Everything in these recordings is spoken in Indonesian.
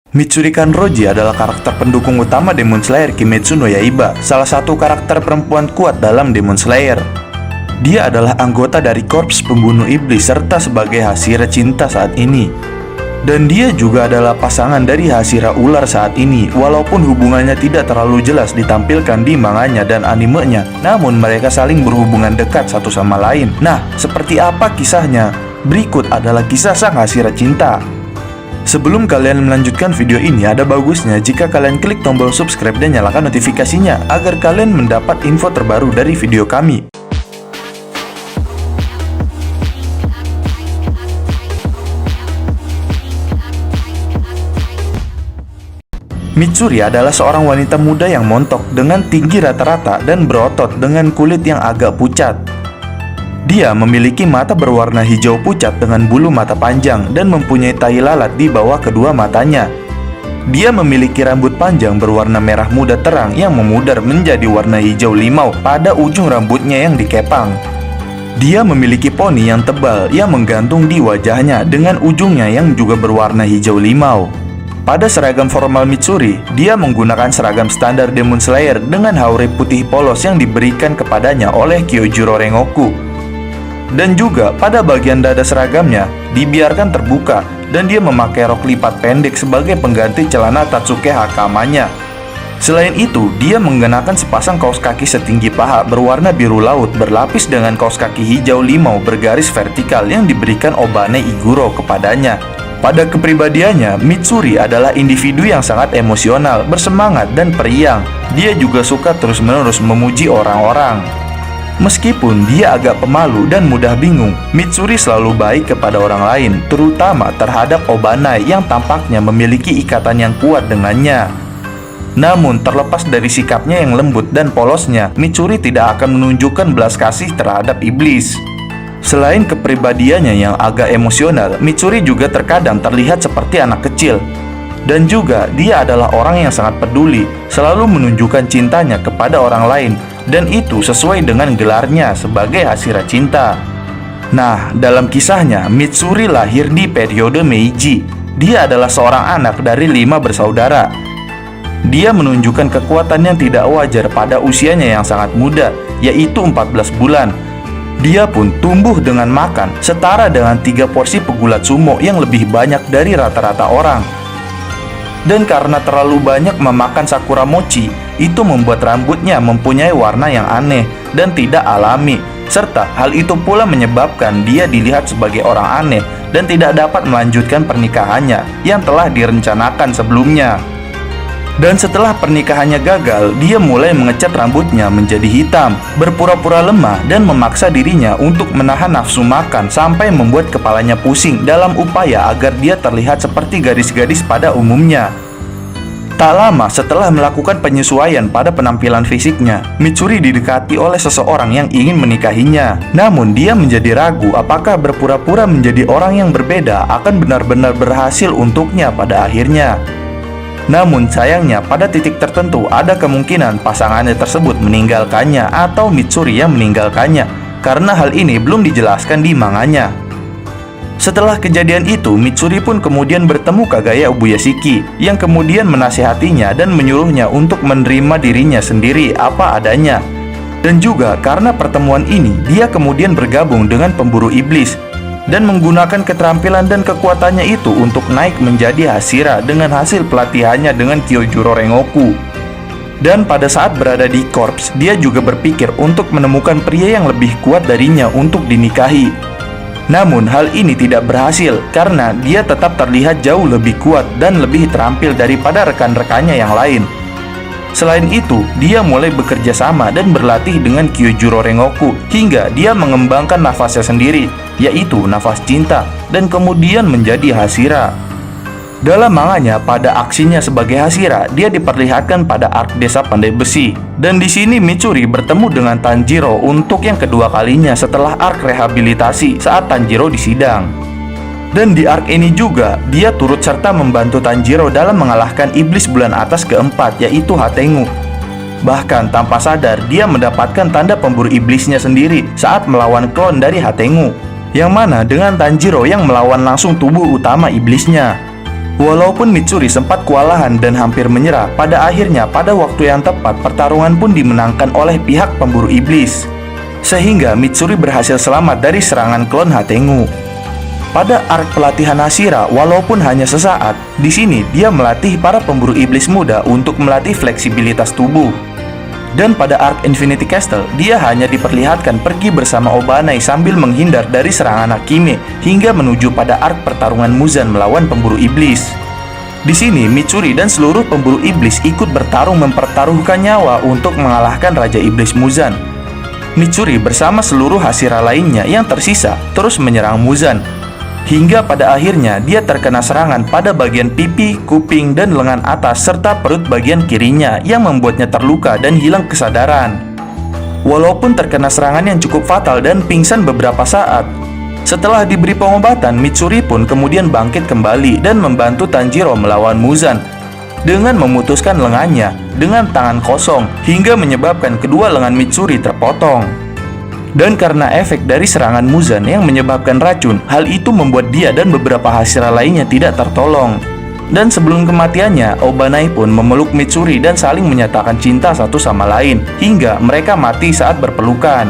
Mitsuri Kanroji adalah karakter pendukung utama Demon Slayer Kimetsu no Yaiba, salah satu karakter perempuan kuat dalam Demon Slayer. Dia adalah anggota dari korps pembunuh iblis serta sebagai Hashira cinta saat ini. Dan dia juga adalah pasangan dari Hashira ular saat ini. Walaupun hubungannya tidak terlalu jelas ditampilkan di manganya dan animenya, namun mereka saling berhubungan dekat satu sama lain. Nah, seperti apa kisahnya? Berikut adalah kisah sang Hashira cinta. Sebelum kalian melanjutkan video ini, ada bagusnya jika kalian klik tombol subscribe dan nyalakan notifikasinya agar kalian mendapat info terbaru dari video kami. Mitsuri adalah seorang wanita muda yang montok dengan tinggi rata-rata dan berotot dengan kulit yang agak pucat. Dia memiliki mata berwarna hijau pucat dengan bulu mata panjang dan mempunyai tai lalat di bawah kedua matanya. Dia memiliki rambut panjang berwarna merah muda terang yang memudar menjadi warna hijau limau pada ujung rambutnya yang dikepang. Dia memiliki poni yang tebal yang menggantung di wajahnya dengan ujungnya yang juga berwarna hijau limau. Pada seragam formal Mitsuri, dia menggunakan seragam standar Demon Slayer dengan haure putih polos yang diberikan kepadanya oleh Kyojuro Rengoku. Dan juga pada bagian dada seragamnya dibiarkan terbuka dan dia memakai rok lipat pendek sebagai pengganti celana Tatsuke Hakamanya. Selain itu, dia mengenakan sepasang kaos kaki setinggi paha berwarna biru laut berlapis dengan kaos kaki hijau limau bergaris vertikal yang diberikan Obane Iguro kepadanya. Pada kepribadiannya, Mitsuri adalah individu yang sangat emosional, bersemangat, dan periang. Dia juga suka terus-menerus memuji orang-orang. Meskipun dia agak pemalu dan mudah bingung, Mitsuri selalu baik kepada orang lain, terutama terhadap Obanai yang tampaknya memiliki ikatan yang kuat dengannya. Namun, terlepas dari sikapnya yang lembut dan polosnya, Mitsuri tidak akan menunjukkan belas kasih terhadap iblis. Selain kepribadiannya yang agak emosional, Mitsuri juga terkadang terlihat seperti anak kecil. Dan juga, dia adalah orang yang sangat peduli, selalu menunjukkan cintanya kepada orang lain, dan itu sesuai dengan gelarnya sebagai Hashira cinta. Nah, dalam kisahnya, Mitsuri lahir di periode Meiji. Dia adalah seorang anak dari 5 bersaudara. Dia menunjukkan kekuatan yang tidak wajar pada usianya yang sangat muda, yaitu 14 bulan. Dia pun tumbuh dengan makan setara dengan 3 porsi pegulat sumo yang lebih banyak dari rata-rata orang. Dan karena terlalu banyak memakan sakura mochi, itu membuat rambutnya mempunyai warna yang aneh dan tidak alami. Serta hal itu pula menyebabkan dia dilihat sebagai orang aneh dan tidak dapat melanjutkan pernikahannya yang telah direncanakan sebelumnya. Dan setelah pernikahannya gagal, dia mulai mengecat rambutnya menjadi hitam, berpura-pura lemah dan memaksa dirinya untuk menahan nafsu makan sampai membuat kepalanya pusing dalam upaya agar dia terlihat seperti gadis-gadis pada umumnya. Tak lama setelah melakukan penyesuaian pada penampilan fisiknya, Mitsuri didekati oleh seseorang yang ingin menikahinya. Namun dia menjadi ragu apakah berpura-pura menjadi orang yang berbeda akan benar-benar berhasil untuknya pada akhirnya. Namun sayangnya pada titik tertentu ada kemungkinan pasangannya tersebut meninggalkannya atau Mitsuri yang meninggalkannya, karena hal ini belum dijelaskan di manganya. Setelah kejadian itu, Mitsuri pun kemudian bertemu Kagaya Ubuyashiki yang kemudian menasihatinya dan menyuruhnya untuk menerima dirinya sendiri apa adanya. Dan juga karena pertemuan ini, dia kemudian bergabung dengan pemburu iblis dan menggunakan keterampilan dan kekuatannya itu untuk naik menjadi Hashira dengan hasil pelatihannya dengan Kyojuro Rengoku. Dan pada saat berada di korps, dia juga berpikir untuk menemukan pria yang lebih kuat darinya untuk dinikahi. Namun hal ini tidak berhasil karena dia tetap terlihat jauh lebih kuat dan lebih terampil daripada rekan-rekannya yang lain. Selain itu, dia mulai bekerja sama dan berlatih dengan Kyojuro Rengoku hingga dia mengembangkan nafasnya sendiri, yaitu nafas cinta, dan kemudian menjadi Hashira. Dalam manganya, pada aksinya sebagai Hashira, dia diperlihatkan pada arc desa Pandai Besi. Dan di sini Mitsuri bertemu dengan Tanjiro untuk yang kedua kalinya setelah arc rehabilitasi saat Tanjiro disidang. Dan di arc ini juga, dia turut serta membantu Tanjiro dalam mengalahkan iblis bulan atas keempat, yaitu Hatengu. Bahkan tanpa sadar, dia mendapatkan tanda pemburu iblisnya sendiri saat melawan klon dari Hatengu, yang mana dengan Tanjiro yang melawan langsung tubuh utama iblisnya. Walaupun Mitsuri sempat kewalahan dan hampir menyerah, pada akhirnya pada waktu yang tepat pertarungan pun dimenangkan oleh pihak pemburu iblis. Sehingga Mitsuri berhasil selamat dari serangan klon Hatengu. Pada arc pelatihan Hashira, walaupun hanya sesaat, di sini dia melatih para pemburu iblis muda untuk melatih fleksibilitas tubuh. Dan pada arc Infinity Castle, dia hanya diperlihatkan pergi bersama Obanai sambil menghindar dari serangan Akime hingga menuju pada arc pertarungan Muzan melawan pemburu iblis. Di sini Mitsuri dan seluruh pemburu iblis ikut bertarung mempertaruhkan nyawa untuk mengalahkan Raja Iblis Muzan. Mitsuri bersama seluruh Hashira lainnya yang tersisa terus menyerang Muzan. Hingga pada akhirnya dia terkena serangan pada bagian pipi, kuping, dan lengan atas serta perut bagian kirinya yang membuatnya terluka dan hilang kesadaran. Walaupun terkena serangan yang cukup fatal dan pingsan beberapa saat, setelah diberi pengobatan, Mitsuri pun kemudian bangkit kembali dan membantu Tanjiro melawan Muzan dengan memutuskan lengannya dengan tangan kosong hingga menyebabkan kedua lengan Mitsuri terpotong. Dan karena efek dari serangan Muzan yang menyebabkan racun, hal itu membuat dia dan beberapa Hashira lainnya tidak tertolong. Dan sebelum kematiannya, Obanai pun memeluk Mitsuri dan saling menyatakan cinta satu sama lain hingga mereka mati saat berpelukan.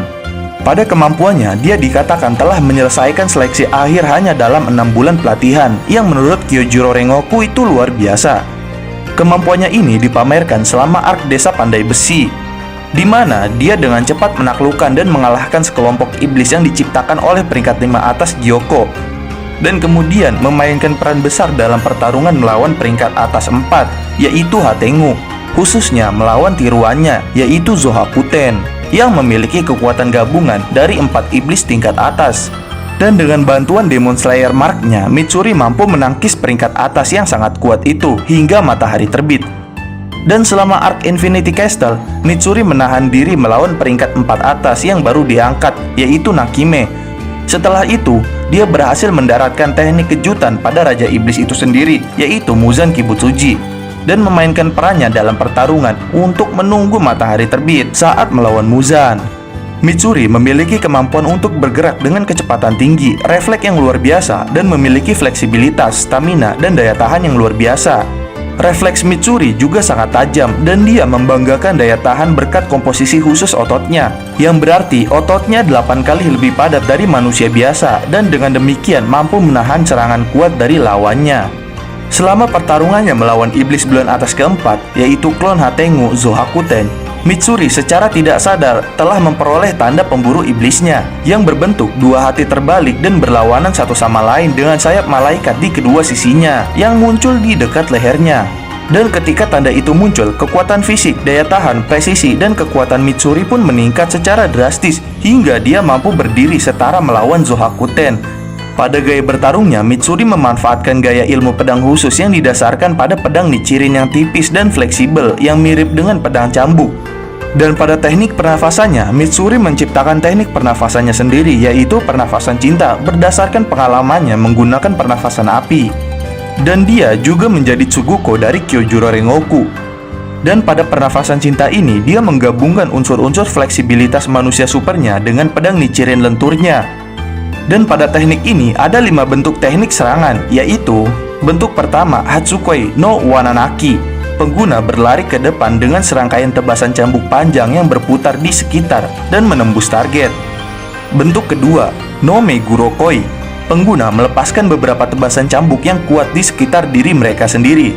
Pada kemampuannya, dia dikatakan telah menyelesaikan seleksi akhir hanya dalam 6 bulan pelatihan, yang menurut Kyojuro Rengoku itu luar biasa. Kemampuannya ini dipamerkan selama arc Desa Pandai Besi, di mana dia dengan cepat menaklukkan dan mengalahkan sekelompok iblis yang diciptakan oleh peringkat 5 atas Gyoko, dan kemudian memainkan peran besar dalam pertarungan melawan peringkat atas 4, yaitu Hatengu, khususnya melawan tiruannya, yaitu Zohakuten, yang memiliki kekuatan gabungan dari 4 iblis tingkat atas. Dan dengan bantuan Demon Slayer Mark-nya, Mitsuri mampu menangkis peringkat atas yang sangat kuat itu hingga matahari terbit. Dan selama arc Infinity Castle, Mitsuri menahan diri melawan peringkat 4 atas yang baru diangkat, yaitu Nakime. Setelah itu, dia berhasil mendaratkan teknik kejutan pada Raja Iblis itu sendiri, yaitu Muzan Kibutsuji, dan memainkan perannya dalam pertarungan untuk menunggu matahari terbit saat melawan Muzan. Mitsuri memiliki kemampuan untuk bergerak dengan kecepatan tinggi, refleks yang luar biasa, dan memiliki fleksibilitas, stamina, dan daya tahan yang luar biasa. Refleks Mitsuri juga sangat tajam dan dia membanggakan daya tahan berkat komposisi khusus ototnya, yang berarti ototnya 8 kali lebih padat dari manusia biasa dan dengan demikian mampu menahan serangan kuat dari lawannya. Selama pertarungannya melawan iblis bulan atas keempat, yaitu klon Hatengu Zohakuten, Mitsuri secara tidak sadar telah memperoleh tanda pemburu iblisnya yang berbentuk 2 hati terbalik dan berlawanan satu sama lain dengan sayap malaikat di kedua sisinya yang muncul di dekat lehernya. Dan ketika tanda itu muncul, kekuatan fisik, daya tahan, presisi, dan kekuatan Mitsuri pun meningkat secara drastis hingga dia mampu berdiri setara melawan Zohakuten. Pada gaya bertarungnya, Mitsuri memanfaatkan gaya ilmu pedang khusus yang didasarkan pada pedang Nichirin yang tipis dan fleksibel yang mirip dengan pedang cambuk. Dan pada teknik pernafasannya, Mitsuri menciptakan teknik pernafasannya sendiri, yaitu pernafasan cinta berdasarkan pengalamannya menggunakan pernafasan api. Dan dia juga menjadi Tsuguko dari Kyojuro Rengoku. Dan pada pernafasan cinta ini, dia menggabungkan unsur-unsur fleksibilitas manusia supernya dengan pedang Nichirin lenturnya. Dan pada teknik ini ada 5 bentuk teknik serangan, yaitu bentuk pertama Hatsukoi no Wananaki. Pengguna berlari ke depan dengan serangkaian tebasan cambuk panjang yang berputar di sekitar dan menembus target. Bentuk kedua, no Megurokoi. Pengguna melepaskan beberapa tebasan cambuk yang kuat di sekitar diri mereka sendiri.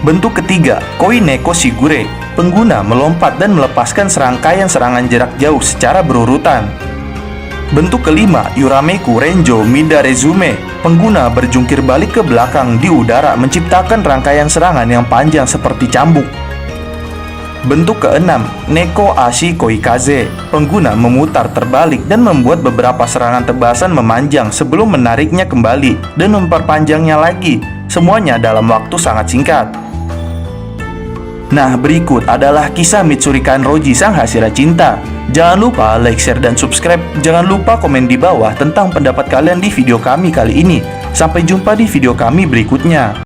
Bentuk ketiga, Koi Neko Shigure. Pengguna melompat dan melepaskan serangkaian serangan jarak jauh secara berurutan. Bentuk kelima, Yurameku Renjo Midarezume. Pengguna berjungkir balik ke belakang di udara menciptakan rangkaian serangan yang panjang seperti cambuk. Bentuk keenam, Neko Ashi Koikaze. Pengguna memutar terbalik dan membuat beberapa serangan tebasan memanjang sebelum menariknya kembali dan memperpanjangnya lagi, semuanya dalam waktu sangat singkat. Nah, berikut adalah kisah Mitsuri Kanroji sang Hashira cinta. Jangan lupa like, share, dan subscribe. Jangan lupa komen di bawah tentang pendapat kalian di video kami kali ini. Sampai jumpa di video kami berikutnya.